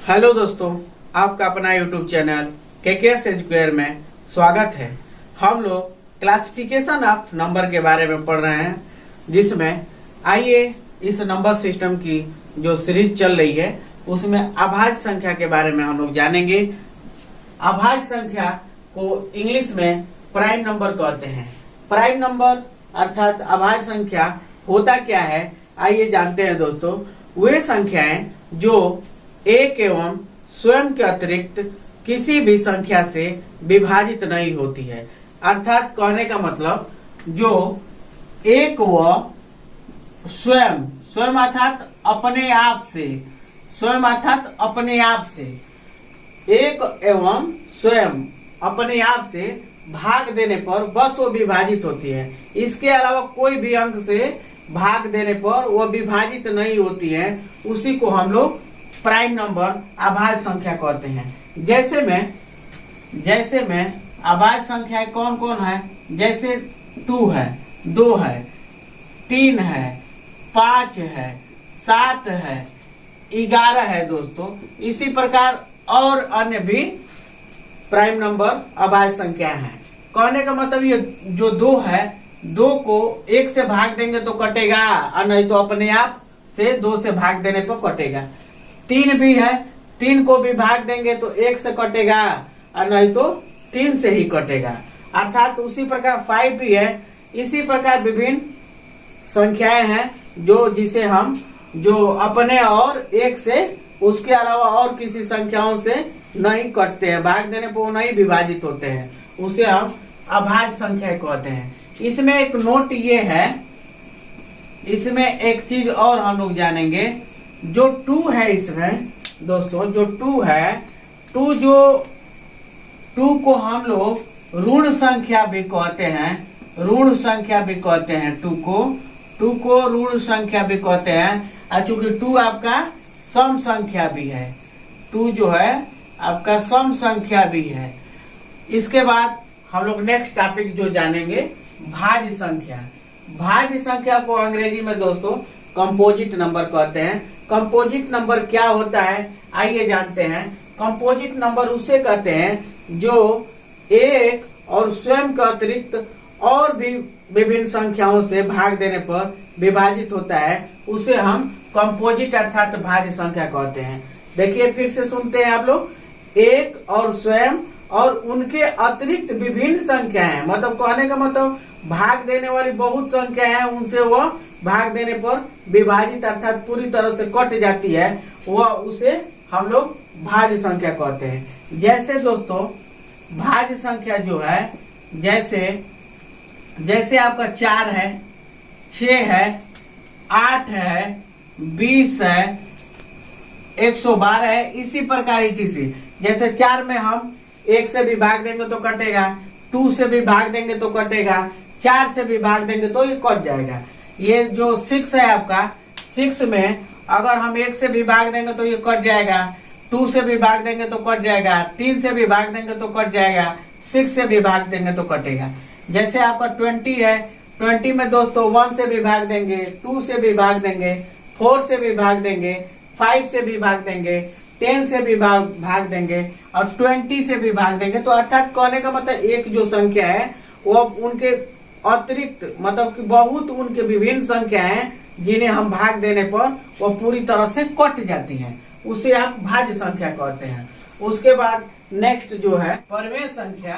Hello दोस्तों, आपका अपना यूट्यूब चैनल केकेएस एजुकेयर में स्वागत है। हम लोग क्लासिफिकेशन ऑफ नंबर के बारे में पढ़ रहे हैं, जिसमें आइए इस नंबर सिस्टम की जो सीरीज चल रही है उसमें अभाज्य संख्या के बारे में हम लोग जानेंगे। अभाज्य संख्या को इंग्लिश में प्राइम नंबर कहते हैं। प्राइम नंबर अर्थात अभाज्य संख्या होता क्या है, आइए जानते हैं दोस्तों। वे संख्याएं जो एक एवं स्वयं के अतिरिक्त किसी भी संख्या से विभाजित नहीं होती है। अर्थात कहने का मतलब जो एक व स्वयं अर्थात अपने आप से, स्वयं अर्थात अपने आप से, एक एवं स्वयं अपने आप से भाग देने पर बस वो विभाजित होती है। इसके अलावा कोई भी अंक से भाग देने पर वो विभाजित नहीं होती है। उसी को हम लोग प्राइम नंबर अभाज्य संख्या कहते हैं। जैसे में अभाज्य संख्याएं कौन कौन है, जैसे 2 है, 2 है, 3 है, 5 है, 7 है, 11 है दोस्तों। इसी प्रकार और अन्य भी प्राइम नंबर अभाज्य संख्या है। कहने का मतलब ये जो 2 है, 2 को 1 से भाग देंगे तो कटेगा, और नहीं तो अपने आप से 2 से भाग देने पर कटेगा। 3 भी है, 3 को भी भाग देंगे तो 1 से कटेगा, और नहीं तो 3 से ही कटेगा। अर्थात उसी प्रकार 5 भी है। इसी प्रकार विभिन्न संख्याएं हैं जिसे हम जो अपने और 1 से, उसके अलावा और किसी संख्याओं से नहीं कटते हैं, भाग देने पर वो नहीं विभाजित होते हैं, उसे हम अभाज्य संख्या कहते हैं। इसमें एक नोट ये है, इसमें एक चीज और हम लोग जानेंगे। जो 2 है इसमें दोस्तों, जो 2 है, 2 को हम लोग ऋण संख्या भी कहते हैं। ऋण संख्या भी कहते हैं 2 को ऋण संख्या भी कहते हैं। और चूंकि 2 आपका सम संख्या भी है, 2 जो है आपका सम संख्या भी है। इसके बाद हम लोग नेक्स्ट टॉपिक जो जानेंगे, भाज्य संख्या। भाज्य संख्या को अंग्रेजी में दोस्तों कंपोजिट नंबर कहते हैं। कंपोजिट नंबर क्या होता है, आइए जानते हैं। कंपोजिट नंबर उसे कहते हैं जो एक और स्वयं के अतिरिक्त और भी विभिन्न संख्याओं से भाग देने पर विभाजित होता है। उसे हम कंपोजिट अर्थात भाज्य संख्या कहते हैं। देखिए फिर से सुनते हैं आप लोग। एक और स्वयं और उनके अतिरिक्त विभिन्न संख्याएं, मतलब कहने का मतलब भाग देने वाली बहुत संख्या है, उनसे वह भाग देने पर विभाजित अर्थात पूरी तरह से कट जाती है, वह उसे हम लोग भाज्य संख्या कहते हैं। जैसे दोस्तों भाज्य संख्या जो है, जैसे आपका 4 है, 6 है, 8 है, 20 है, 112 है, इसी प्रकार ETC। जैसे 4 में हम 1 से भी भाग देंगे तो कटेगा, 2 से भी भाग देंगे तो कटेगा, 4 से भी भाग देंगे तो ये कट जाएगा। ये जो 6 है आपका, 6 में अगर हम 1 से भी भाग देंगे तो ये कट जाएगा, 2 से भी भाग देंगे तो कट जाएगा, 3 से भी भाग देंगे तो कट जाएगा, 6 से भी भाग देंगे तो कटेगा। जैसे आपका 20 है, 20 में दोस्तों 1 से भी भाग देंगे, 2 से भी भाग देंगे, 4 से भी भाग देंगे, 5 से भी भाग देंगे, 10 से भी भाग देंगे और 20 से भी भाग देंगे। तो अर्थात कहने का मतलब एक जो संख्या है वो उनके अतिरिक्त, मतलब कि बहुत उनके विभिन्न संख्या हैं जिन्हें हम भाग देने पर वो पूरी तरह से कट जाती हैं, उसे आप भाज्य संख्या कहते हैं। उसके बाद नेक्स्ट जो है परमेय संख्या।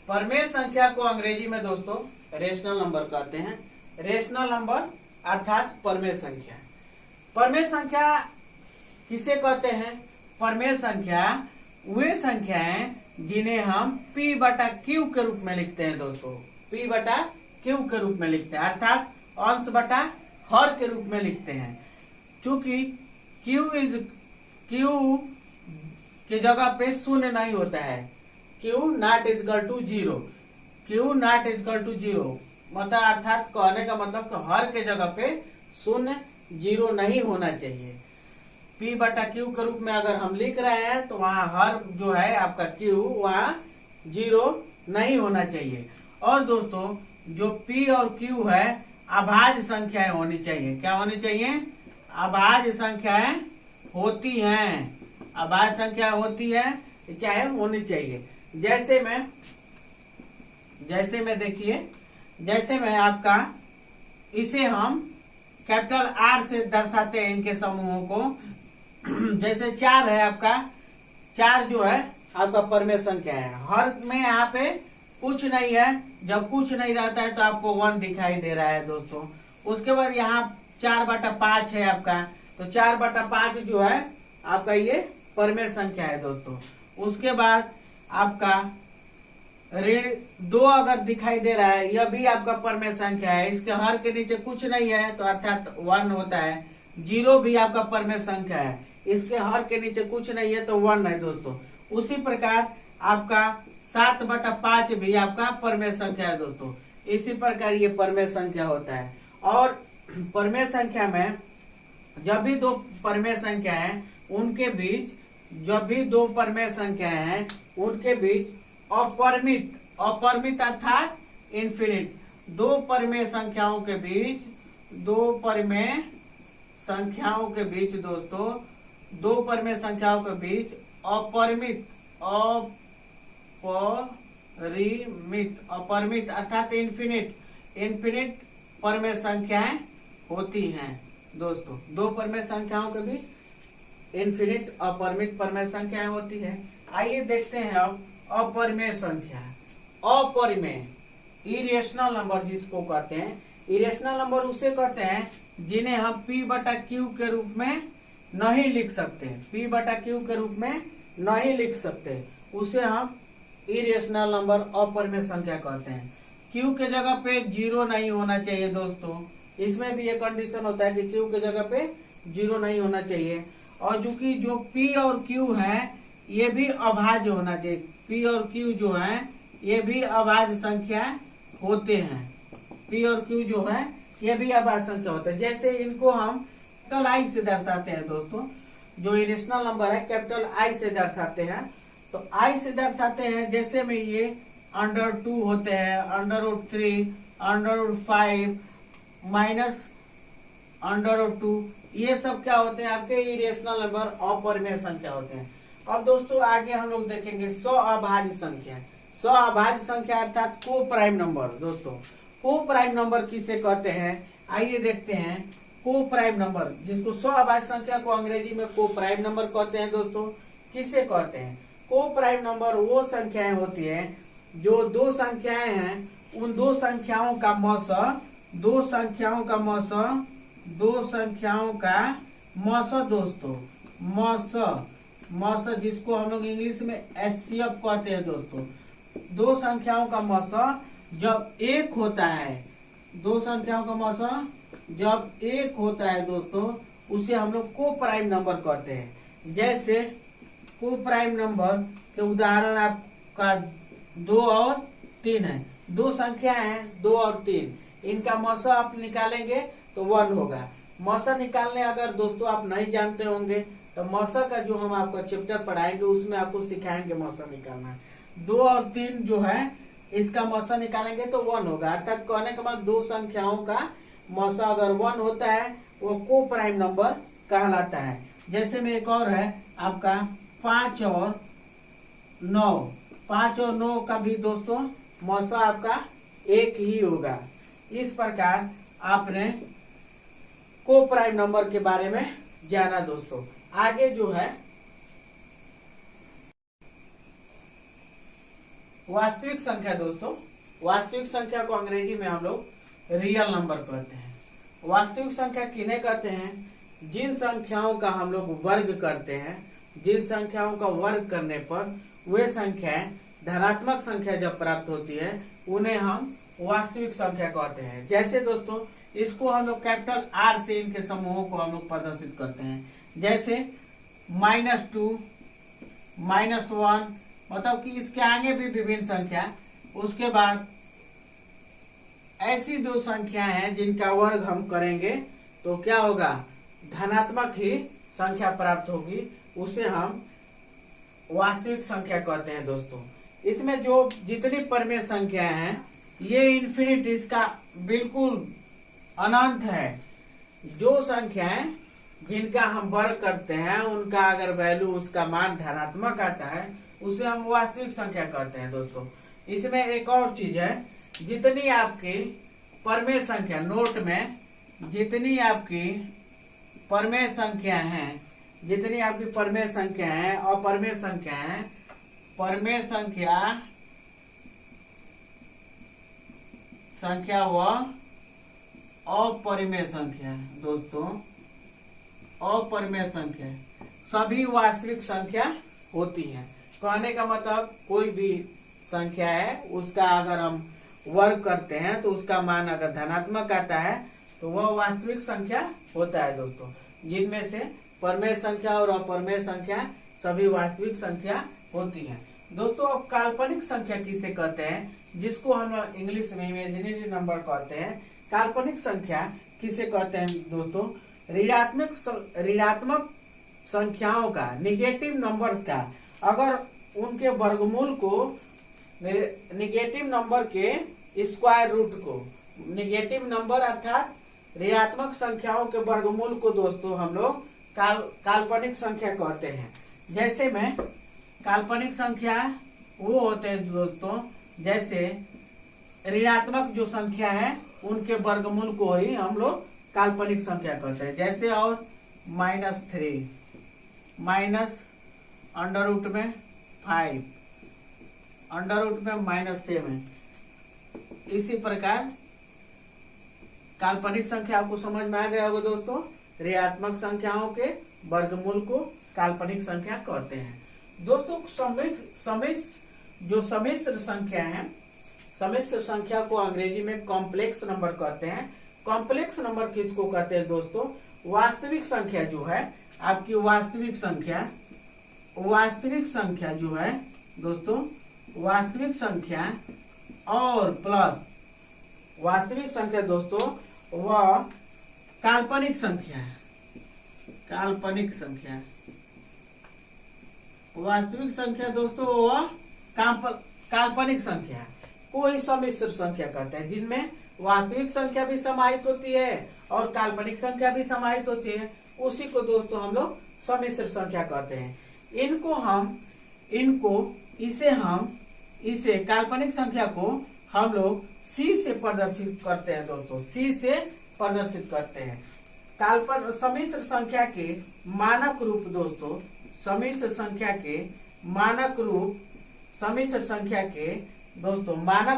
परमेय संख्या को अंग्रेजी में दोस्तों रेशनल नंबर कहते हैं। रेशनल नंबर अर्थात परमेय संख्या। परमेय संख्या किसे कहते हैं? परमेय संख्या वे संख्याएं जिन्हें हम P/Q के रूप में लिखते हैं दोस्तों। P/Q के रूप में लिखते हैं, अर्थात अंश बटा हर के रूप में लिखते हैं। चूंकि Q के जगह पे शून्य नहीं होता है, Q not equal to 0, Q not equal to 0 मतलब अर्थात कहने का मतलब कि हर के जगह पे शून्य 0 नहीं होना चाहिए। P/Q के रूप में अगर हम लिख रहे हैं तो वहाँ हर जो है आपका Q वहाँ 0 नहीं होना चाहिए। और दोस्तों जो P और Q है अभाज्य संख्याएं होनी चाहिए। क्या होनी चाहिए? अभाज्य संख्याएं होती हैं। अभाज्य संख्या होती है, चाहे होनी चाहिए। जैसे में आपका इसे हम कैपिटल आर से दर्शाते हैं इनके समूहों को। जैसे 4 है आपका, 4 जो है आपका परमेय संख्या है। हर में यहाँ पे कुछ नहीं है, जब कुछ नहीं रहता है तो आपको 1 दिखाई दे रहा है दोस्तों। उसके बाद यहाँ 4/5 है आपका, तो 4/5 जो है आपका ये परमेय संख्या है दोस्तों। उसके बाद आपका ऋण 2 अगर दिखाई दे रहा है, यह भी आपका परमेय संख्या है। इसके हर के नीचे कुछ नहीं है तो अर्थात 1 होता है। 0 भी आपका परमेय संख्या है, इसके हर के नीचे कुछ नहीं है तो 1 है दोस्तों। उसी प्रकार आपका 7/5 भी आपका परमेय संख्या है दोस्तों। इसी प्रकार ये परमेय संख्या होता है। और परमेय संख्या में जब भी दो परमेय संख्या है उनके बीच, जब भी दो परमेय संख्या है उनके बीच अपरिमित अर्थात इन्फिनिट, दो परमेय संख्याओं के बीच दोस्तों, दो परमेय संख्याओं के बीच अपरिमित अर्थात इन्फिनिट परमेय संख्याएं होती हैं दोस्तों। दो परमेय संख्याओं के बीच इन्फिनिट अपरिमित परमेय संख्याएं होती है। आइए देखते हैं अब अपरिमेय संख्या। अपरिमेय इरेशनल नंबर जिसको कहते हैं, इरेशनल नंबर उसे कहते हैं जिन्हें हम P/Q के रूप में नहीं लिख सकते। P/Q के रूप में नहीं लिख सकते, उसे हम इरेशनल नंबर अपरिमेय संख्या कहते हैं। Q के जगह पे 0 नहीं होना चाहिए दोस्तों। इसमें भी एक कंडीशन होता है कि Q के जगह पे 0 नहीं होना चाहिए। और चूंकि जो P और Q है ये भी अभाज्य होना चाहिए। P और Q जो है ये भी अभाज्य संख्या होते हैं। P और Q जो है ये भी अभाज्य संख्या होते हैं। जैसे इनको हम कैपिटल I से दर्शाते हैं दोस्तों। जो इरेशनल नंबर है कैपिटल I से दर्शाते हैं। तो I से दर्शाते हैं, जैसे में ये √2 होते हैं, √3, √5, -√2, ये सब क्या होते हैं आपके इरेशनल नंबर अपरिमेय संख्या होते हैं। अब दोस्तों आगे हम लोग देखेंगे स्वअभाज्य संख्या। स्वअभाज्य संख्या अर्थात को प्राइम नंबर। दोस्तों को प्राइम नंबर किसे कहते हैं, आइए देखते हैं। को प्राइम नंबर, जिसको स्वअभाज्य संख्या को अंग्रेजी में को प्राइम नंबर कहते हैं दोस्तों। किसे कहते हैं? को प्राइम नंबर वो संख्याएं होती है जो दो संख्याएं हैं, उन दो संख्याओं का मौसा दोस्तों, मौसा जिसको हम लोग इंग्लिश में एचसीएफ कहते हैं दोस्तों। दो संख्याओं का मौसा जब एक होता है, दो संख्याओं का मौसा जब एक होता है दोस्तों, उसे हम लोग को प्राइम नंबर कहते हैं। जैसे को प्राइम नंबर के उदाहरण आपका 2 और 3 है। दो संख्या है 2 और 3, इनका मौसा आप निकालेंगे तो 1 होगा। मौसा निकालने अगर दोस्तों आप नहीं जानते होंगे तो मौसा का जो हम आपका चैप्टर पढ़ाएंगे उसमें आपको सिखाएंगे मौसा निकालना। 2 और 3 जो है इसका मौसा निकालेंगे तो 1 होगा। अर्थात कहने के बाद दो संख्याओं का मौसा अगर 1 होता है वो को प्राइम नंबर कहलाता है। जैसे में एक और है आपका 5 और 9। 5 और 9 का भी दोस्तों मौसा आपका एक ही होगा। इस प्रकार आपने को प्राइम नंबर के बारे में जाना दोस्तों। आगे जो है वास्तविक संख्या दोस्तों। वास्तविक संख्या को अंग्रेजी में हम लोग रियल नंबर कहते हैं। वास्तविक संख्या किन्हें कहते हैं? जिन संख्याओं का हम लोग वर्ग करते हैं, जिन संख्याओं का वर्ग करने पर वे संख्याएं धनात्मक संख्या जब प्राप्त होती है उन्हें हम वास्तविक संख्या कहते हैं। जैसे दोस्तों इसको हम लोग कैपिटल R से इनके समूहों को हम लोग प्रदर्शित करते हैं। जैसे -2, -1, मतलब कि इसके आगे भी विभिन्न संख्या। उसके बाद ऐसी दो संख्या हैं जिनका वर्ग हम करेंगे तो क्या होगा, धनात्मक ही संख्या प्राप्त होगी, उसे हम वास्तविक संख्या कहते हैं दोस्तों। इसमें जो जितनी परमेय संख्या हैं ये इन्फिनिट, इसका बिल्कुल अनंत है। जो संख्याएं जिनका हम वर्ग करते हैं उनका अगर वैल्यू उसका मान धनात्मक आता है उसे हम वास्तविक संख्या कहते हैं दोस्तों। इसमें एक और चीज है, जितनी आपकी परमेय संख्या, नोट में जितनी आपकी परमेय संख्या है, जितनी आपकी परमेय संख्या है और परमेय संख्या है, परमेय संख्या व अपरिमेय संख्या दोस्तों, अपरिमेय संख्या सभी वास्तविक संख्या होती है। कहने का मतलब कोई भी संख्या है उसका अगर हम वर्ग करते हैं तो उसका मान अगर धनात्मक आता है तो वह वास्तविक संख्या होता है दोस्तों। जिनमें से परमेय संख्या और अपरमेय संख्या सभी वास्तविक संख्या होती है दोस्तों। अब काल्पनिक संख्या किसे कहते हैं, जिसको हम इंग्लिश में इमेजिनरी नंबर कहते हैं। काल्पनिक संख्या किसे कहते हैं दोस्तों, ऋणात्मक संख्याओं का, निगेटिव नंबर्स का अगर उनके वर्गमूल को, निगेटिव नंबर के स्क्वायर रूट को, निगेटिव नंबर अर्थात ऋणात्मक संख्याओं के वर्गमूल को दोस्तों हम लोग काल्पनिक संख्या कहते हैं। जैसे में काल्पनिक संख्या वो होते हैं दोस्तों, जैसे ऋणात्मक जो संख्या है उनके वर्गमूल को ही हम लोग काल्पनिक संख्या कहते हैं। जैसे और -3, माइनस अंडर रूट में 5, अंडर रूट में -7। इसी प्रकार काल्पनिक संख्या आपको समझ में आ गया होगा दोस्तों। ऋणात्मक संख्याओं के वर्गमूल को काल्पनिक संख्या कहते हैं दोस्तों। जो सम्मिश्र संख्या है, सम्मिश्र संख्या को अंग्रेजी में कॉम्प्लेक्स नंबर कहते हैं। कॉम्प्लेक्स नंबर किसको कहते हैं दोस्तों, वास्तविक संख्या जो है आपकी, वास्तविक संख्या जो है दोस्तों, वास्तविक संख्या और प्लस वास्तविक संख्या दोस्तों वह काल्पनिक संख्या है। काल्पनिक संख्या, वास्तविक संख्या दोस्तों वह काल्पनिक संख्या को ही सम्मिश्र संख्या कहते हैं, जिनमें वास्तविक संख्या भी समाहित होती है और काल्पनिक संख्या भी समाहित होती है। उसी को दोस्तों हम लोग सम्मिश्र संख्या कहते हैं। इसे काल्पनिक संख्या को हम लोग C से प्रदर्शित करते हैं दोस्तों, C से प्रदर्शित करते हैं। सम्मिश्र संख्या के मानक रूप दोस्तों, सम्मिश्र संख्या के मानक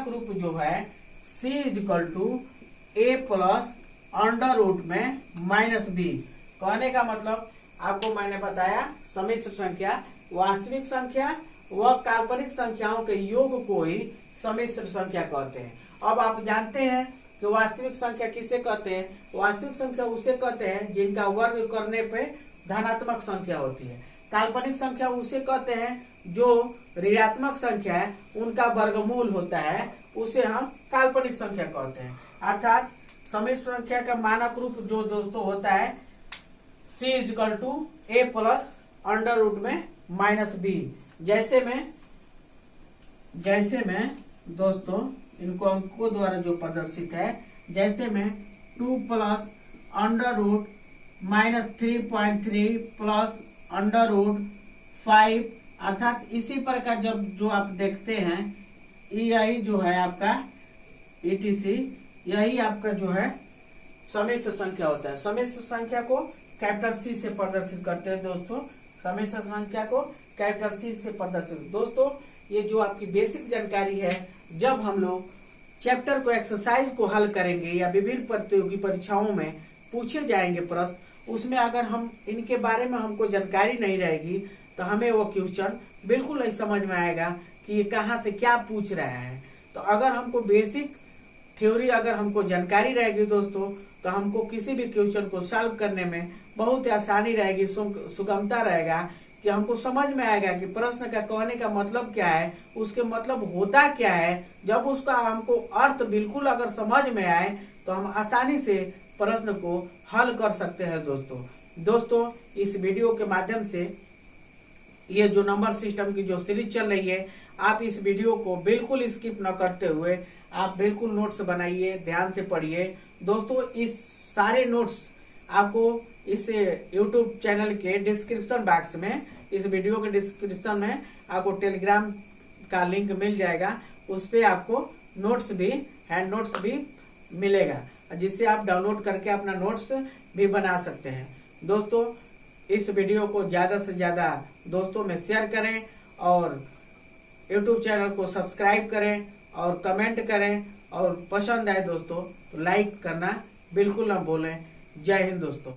रूप जो है C = A plus under root में -b। कहने का मतलब आपको मैंने बताया, सम्मिश्र संख्या वास्तविक संख्या व काल्पनिक संख्याओं के योग को ही सम्मिश्र संख्या कहते हैं। अब आप जानते हैं कि वास्तविक संख्या किसे कहते हैं। वास्तविक संख्या उसे कहते हैं जिनका वर्ग करने पे धनात्मक संख्या होती है। काल्पनिक संख्या उसे कहते हैं जो ऋणात्मक संख्या है उनका वर्गमूल होता है, उसे हम काल्पनिक संख्या कहते हैं। अर्थात सम्मिश्र संख्या का मानक रूप जो दोस्तों होता है C = A plus under root में -b। जैसे में दोस्तों इनको अंकों द्वारा जो प्रदर्शित है, जैसे में 2 plus under root -3.3 plus under root 5, अर्थात इसी प्रकार जब जो आप देखते हैं यही जो है आपका ETC, यही आपका जो है सम्मिश्र संख्या होता है। सम्मिश्र संख्या को कैपिटल C से प्रदर्शित करते हैं दोस्तों, सम्मिश्र संख्या को कैपिटल C से प्रदर्शित। दोस्तों ये जो आपकी बेसिक जानकारी है, जब हम लोग चैप्टर को, एक्सरसाइज को हल करेंगे या विभिन्न प्रतियोगी परीक्षाओं में पूछे जाएंगे प्रश्न, उसमें अगर हम इनके बारे में हमको जानकारी नहीं रहेगी तो हमें वो क्वेश्चन बिल्कुल नहीं समझ में आएगा कि ये कहाँ से क्या पूछ रहा है। तो अगर हमको बेसिक थ्योरी अगर हमको जानकारी रहेगी दोस्तों, तो हमको किसी भी क्वेश्चन को सॉल्व करने में बहुत आसानी रहेगी, सुगमता रहेगा कि हमको समझ में आएगा कि प्रश्न का कहने का मतलब क्या है, उसके मतलब होता क्या है। जब उसका हमको अर्थ बिल्कुल अगर समझ में आए तो हम आसानी से प्रश्न को हल कर सकते हैं दोस्तों इस वीडियो के माध्यम से ये जो नंबर सिस्टम की जो सीरीज चल रही है, आप इस वीडियो को बिल्कुल स्किप न करते हुए आप बिल्कुल नोट्स बनाइए, ध्यान से पढ़िए दोस्तों। इस सारे नोट्स आपको इस YouTube चैनल के डिस्क्रिप्शन बॉक्स में, इस वीडियो के डिस्क्रिप्शन में आपको टेलीग्राम का लिंक मिल जाएगा। उस पे आपको नोट्स भी, हैंड नोट्स भी मिलेगा, जिससे आप डाउनलोड करके अपना नोट्स भी बना सकते हैं। दोस्तों, इस वीडियो को ज्यादा से ज्यादा दोस्तों में शेयर करें और YouTube चैनल को सब्सक्राइब करें और कमेंट करें, और पसंद आए दोस्तों तो लाइक करना बिल्कुल न भूलें। जय हिंद दोस्तों।